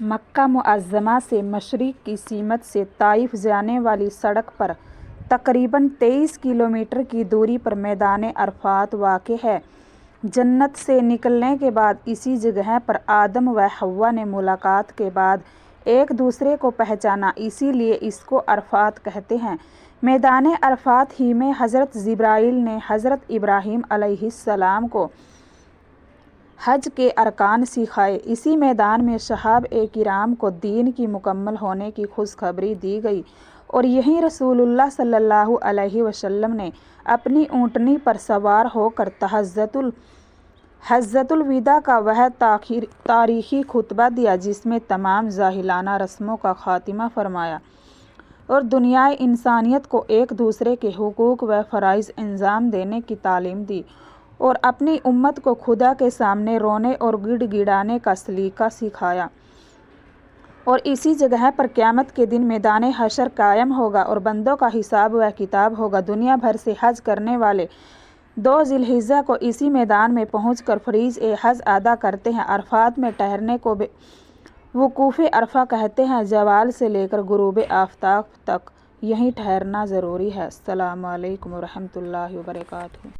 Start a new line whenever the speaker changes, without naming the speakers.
مکہ معظمہ سے مشرق کی سمت سے طائف جانے والی سڑک پر تقریباً 23 کلومیٹر کی دوری پر میدان عرفات واقع ہے۔ جنت سے نکلنے کے بعد اسی جگہ پر آدم و حوا نے ملاقات کے بعد ایک دوسرے کو پہچانا، اسی لیے اس کو عرفات کہتے ہیں۔ میدان عرفات ہی میں حضرت جبرائیل نے حضرت ابراہیم علیہ السلام کو حج کے ارکان سکھائے۔ اسی میدان میں صحابہ کرام کو دین کی مکمل ہونے کی خوشخبری دی گئی اور یہیں رسول اللہ صلی اللہ علیہ وسلم نے اپنی اونٹنی پر سوار ہو کر حجۃ الوداع کا وہ تاریخی خطبہ دیا جس میں تمام جاہلانہ رسموں کا خاتمہ فرمایا اور دنیائے انسانیت کو ایک دوسرے کے حقوق و فرائض انجام دینے کی تعلیم دی اور اپنی امت کو خدا کے سامنے رونے اور گڑ گڑانے کا سلیقہ سکھایا۔ اور اسی جگہ پر قیامت کے دن میدان حشر قائم ہوگا اور بندوں کا حساب و کتاب ہوگا۔ دنیا بھر سے حج کرنے والے 2 ذی الحجہ کو اسی میدان میں پہنچ کر فریضہ حج ادا کرتے ہیں۔ عرفات میں ٹھہرنے کو وقوف عرفہ کہتے ہیں۔ زوال سے لے کر غروب آفتاب تک یہیں ٹھہرنا ضروری ہے۔ السلام علیکم ورحمۃ اللہ وبرکاتہ۔